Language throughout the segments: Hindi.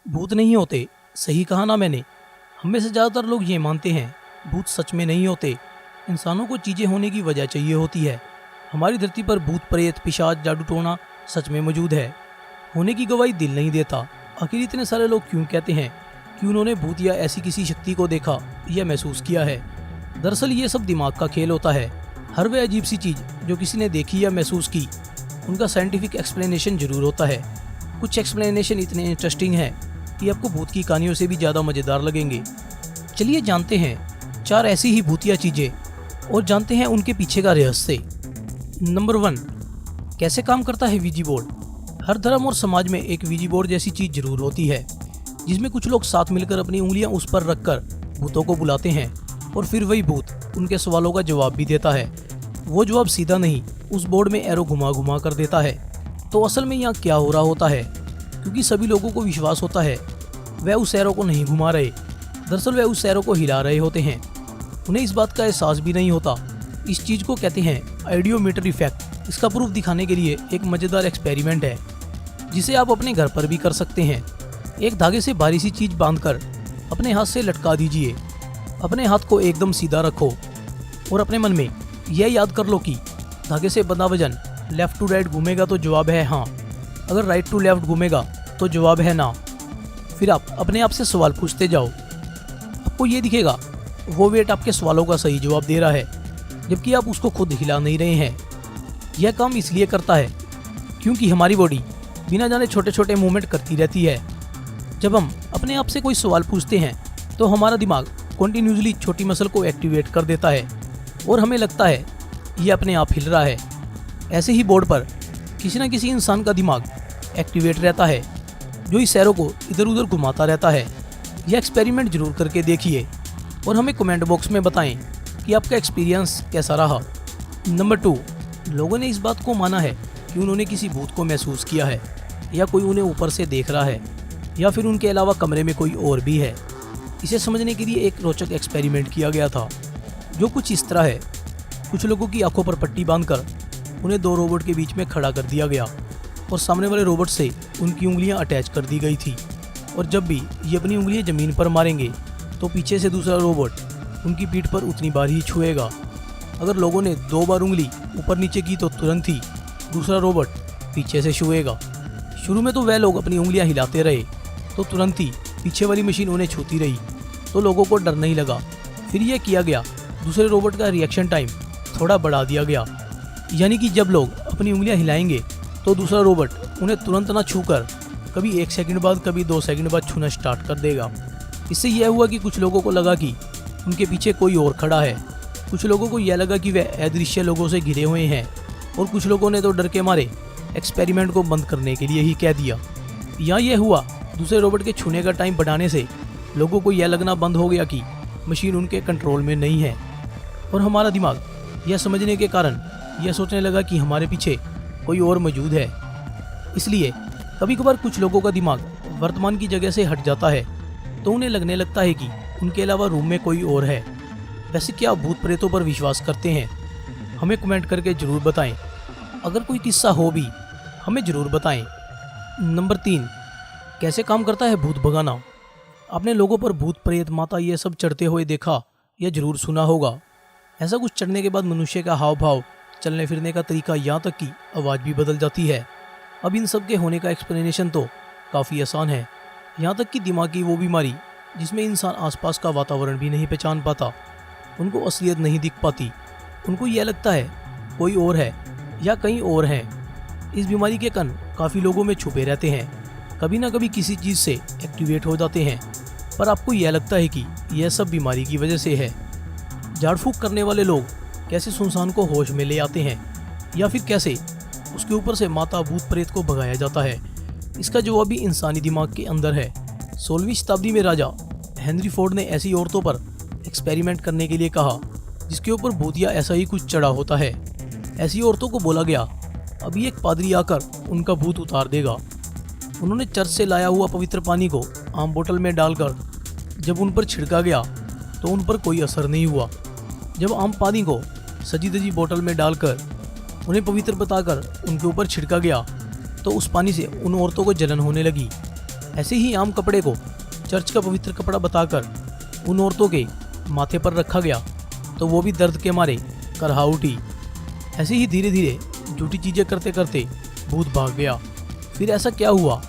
भूत नहीं होते, सही कहा ना मैंने। हम में से ज़्यादातर लोग ये मानते हैं भूत सच में नहीं होते। इंसानों को चीज़ें होने की वजह चाहिए होती है। हमारी धरती पर भूत प्रेत पिशाच जादू टोना सच में मौजूद है। होने की गवाही दिल नहीं देता। आखिर इतने सारे लोग क्यों कहते हैं कि उन्होंने भूत या ऐसी किसी शक्ति को देखा या महसूस किया है? दरअसल ये सब दिमाग का खेल होता है। हर वह अजीब सी चीज़ जो किसी ने देखी या महसूस की, उनका साइंटिफिक एक्सप्लेनेशन जरूर होता है। कुछ एक्सप्लेनेशन इतने इंटरेस्टिंग हैं कि आपको भूत की कहानियों से भी ज़्यादा मज़ेदार लगेंगे। चलिए जानते हैं 4 ऐसी ही भूतिया चीज़ें और जानते हैं उनके पीछे का रहस्य। नंबर 1, कैसे काम करता है वीजी बोर्ड। हर धर्म और समाज में एक वीजी बोर्ड जैसी चीज़ जरूर होती है, जिसमें कुछ लोग साथ मिलकर अपनी उंगलियां उस पर रखकर भूतों को बुलाते हैं और फिर वही भूत उनके सवालों का जवाब भी देता है। वो जवाब सीधा नहीं, उस बोर्ड में एरो घुमा घुमा कर देता है। तो असल में यहाँ क्या हो रहा होता है? क्योंकि सभी लोगों को विश्वास होता है वह उस एरो को नहीं घुमा रहे, दरअसल वह उस एरो को हिला रहे होते हैं। उन्हें इस बात का एहसास भी नहीं होता। इस चीज़ को कहते हैं आइडियोमीटर इफेक्ट। इसका प्रूफ दिखाने के लिए एक मज़ेदार एक्सपेरिमेंट है जिसे आप अपने घर पर भी कर सकते हैं। एक धागे से भारी सी चीज़ बांधकर अपने हाथ से लटका दीजिए। अपने हाथ को एकदम सीधा रखो और अपने मन में यह याद कर लो कि धागे से बंधा वजन लेफ़्ट टू राइट घूमेगा तो जवाब है हाँ, अगर राइट टू लेफ़्ट घूमेगा तो जवाब है ना। फिर आप अपने आप से सवाल पूछते जाओ। आपको ये दिखेगा वो वेट आपके सवालों का सही जवाब दे रहा है, जबकि आप उसको खुद हिला नहीं रहे हैं। यह काम इसलिए करता है क्योंकि हमारी बॉडी बिना जाने छोटे छोटे मूवमेंट करती रहती है। जब हम अपने आप से कोई सवाल पूछते हैं तो हमारा दिमाग कॉन्टिन्यूसली छोटी मसल को एक्टिवेट कर देता है और हमें लगता है ये अपने आप हिल रहा है। ऐसे ही बोर्ड पर किसी न किसी इंसान का दिमाग एक्टिवेट रहता है जो इस एरो को इधर उधर घुमाता रहता है। यह एक्सपेरिमेंट जरूर करके देखिए और हमें कमेंट बॉक्स में बताएं कि आपका एक्सपीरियंस कैसा रहा। नंबर 2, लोगों ने इस बात को माना है कि उन्होंने किसी भूत को महसूस किया है या कोई उन्हें ऊपर से देख रहा है या फिर उनके अलावा कमरे में कोई और भी है। इसे समझने के लिए एक रोचक एक्सपेरिमेंट किया गया था जो कुछ इस तरह है। कुछ लोगों की आंखों पर पट्टी बांधकर उन्हें 2 रोबोट के बीच में खड़ा कर दिया गया और सामने वाले रोबोट से उनकी उंगलियां अटैच कर दी गई थी, और जब भी ये अपनी उंगलियां ज़मीन पर मारेंगे तो पीछे से दूसरा रोबोट उनकी पीठ पर उतनी बार ही छुएगा। अगर लोगों ने 2 बार उंगली ऊपर नीचे की तो तुरंत ही दूसरा रोबोट पीछे से छुएगा। शुरू में तो वह लोग अपनी उंगलियां हिलाते रहे तो तुरंत ही पीछे वाली मशीन उन्हें छूती रही, तो लोगों को डर नहीं लगा। फिर यह किया गया, दूसरे रोबोट का रिएक्शन टाइम थोड़ा बढ़ा दिया गया, यानी कि जब लोग अपनी उंगलियां हिलाएंगे तो दूसरा रोबोट उन्हें तुरंत ना छूकर कभी 1 सेकंड बाद कभी 2 सेकंड बाद छूना स्टार्ट कर देगा। इससे यह हुआ कि कुछ लोगों को लगा कि उनके पीछे कोई और खड़ा है, कुछ लोगों को यह लगा कि वह अदृश्य लोगों से घिरे हुए हैं, और कुछ लोगों ने तो डर के मारे एक्सपेरिमेंट को बंद करने के लिए ही कह दिया। या यह हुआ दूसरे रोबोट के छूने का टाइम बढ़ाने से लोगों को यह लगना बंद हो गया कि मशीन उनके कंट्रोल में नहीं है, और हमारा दिमाग यह समझने के कारण यह सोचने लगा कि हमारे पीछे कोई और मौजूद है। इसलिए कभी कभार कुछ लोगों का दिमाग वर्तमान की जगह से हट जाता है तो उन्हें लगने लगता है कि उनके अलावा रूम में कोई और है। वैसे क्या आप भूत प्रेतों पर विश्वास करते हैं? हमें कमेंट करके ज़रूर बताएं। अगर कोई किस्सा हो भी हमें ज़रूर बताएं। नंबर 3, कैसे काम करता है भूत भगाना। आपने लोगों पर भूत प्रेत माता ये सब चढ़ते हुए देखा या ज़रूर सुना होगा। ऐसा कुछ चढ़ने के बाद मनुष्य का हाव भाव, चलने फिरने का तरीका, यहाँ तक कि आवाज़ भी बदल जाती है। अब इन सब के होने का एक्सप्लेनेशन तो काफ़ी आसान है, यहाँ तक कि दिमाग की वो बीमारी जिसमें इंसान आसपास का वातावरण भी नहीं पहचान पाता, उनको असलियत नहीं दिख पाती, उनको यह लगता है कोई और है या कहीं और है। इस बीमारी के कण काफ़ी लोगों में छुपे रहते हैं, कभी ना कभी किसी चीज़ से एक्टिवेट हो जाते हैं, पर आपको यह लगता है कि यह सब बीमारी की वजह से है। झाड़ फूक करने वाले लोग कैसे सुनसान को होश में ले आते हैं, या फिर कैसे उसके ऊपर से माता भूत प्रेत को भगाया जाता है, इसका जवाब भी इंसानी दिमाग के अंदर है। 16वीं शताब्दी में राजा हेनरी फोर्ड ने ऐसी औरतों पर एक्सपेरिमेंट करने के लिए कहा जिसके ऊपर भूत या ऐसा ही कुछ चढ़ा होता है। ऐसी औरतों को बोला गया अभी एक पादरी आकर उनका भूत उतार देगा। उन्होंने चर्च से लाया हुआ पवित्र पानी को आम बोतल में डालकर जब उन पर छिड़का गया तो उन पर कोई असर नहीं हुआ। जब आम पानी को सजी धजी बोतल में डालकर उन्हें पवित्र बताकर उनके ऊपर छिड़का गया तो उस पानी से उन औरतों को जलन होने लगी। ऐसे ही आम कपड़े को चर्च का पवित्र कपड़ा बताकर उन औरतों के माथे पर रखा गया तो वो भी दर्द के मारे करहा उठी। ऐसे ही धीरे धीरे झूठी चीज़ें करते करते भूत भाग गया। फिर ऐसा क्या हुआ,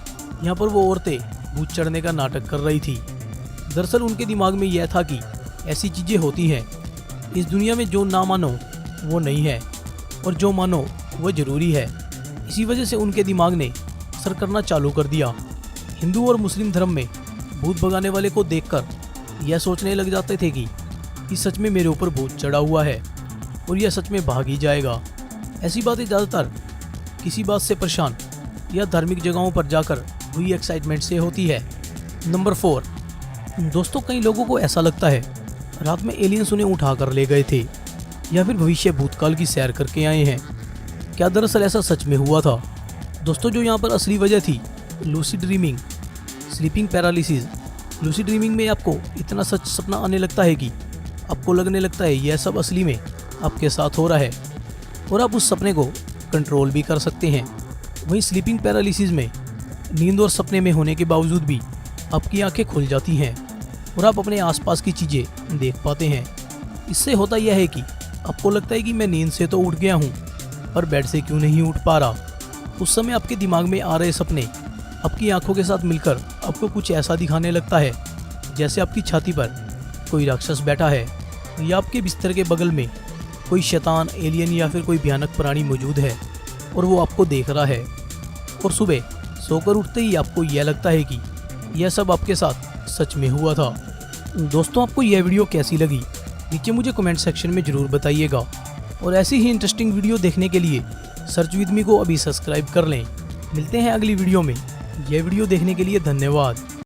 यहाँ पर वो औरतें भूत चढ़ने का नाटक कर रही थी। दरअसल उनके दिमाग में यह था कि ऐसी चीज़ें होती हैं इस दुनिया में, जो ना मानो वो नहीं है और जो मानो वो ज़रूरी है। इसी वजह से उनके दिमाग ने असर करना चालू कर दिया। हिंदू और मुस्लिम धर्म में भूत भगाने वाले को देखकर यह सोचने लग जाते थे कि सच में मेरे ऊपर भूत चढ़ा हुआ है और यह सच में भाग ही जाएगा। ऐसी बातें ज़्यादातर किसी बात से परेशान या धार्मिक जगहों पर जाकर हुई एक्साइटमेंट से होती है। नंबर 4, दोस्तों कई लोगों को ऐसा लगता है रात में एलियंस उन्हें उठा कर ले गए थे या फिर भविष्य भूतकाल की सैर करके आए हैं। क्या दरअसल ऐसा सच में हुआ था? दोस्तों जो यहाँ पर असली वजह थी lucid dreaming, sleeping paralysis. Lucid dreaming में आपको इतना सच सपना आने लगता है कि आपको लगने लगता है यह सब असली में आपके साथ हो रहा है और आप उस सपने को कंट्रोल भी कर सकते हैं। वहीं स्लीपिंग पैरालिसिस में नींद और सपने में होने के बावजूद भी आपकी आंखें खुल जाती हैं और आप अपने आसपास की चीज़ें देख पाते हैं। इससे होता यह है कि आपको लगता है कि मैं नींद से तो उठ गया हूँ पर बेड से क्यों नहीं उठ पा रहा। उस समय आपके दिमाग में आ रहे सपने आपकी आंखों के साथ मिलकर आपको कुछ ऐसा दिखाने लगता है जैसे आपकी छाती पर कोई राक्षस बैठा है या आपके बिस्तर के बगल में कोई शैतान, एलियन या फिर कोई भयानक प्राणी मौजूद है और वो आपको देख रहा है। और सुबह सोकर उठते ही आपको यह लगता है कि यह सब आपके साथ सच में हुआ था। दोस्तों आपको यह वीडियो कैसी लगी नीचे मुझे कमेंट सेक्शन में ज़रूर बताइएगा और ऐसी ही इंटरेस्टिंग वीडियो देखने के लिए सर्च विद मी को अभी सब्सक्राइब कर लें। मिलते हैं अगली वीडियो में। यह वीडियो देखने के लिए धन्यवाद।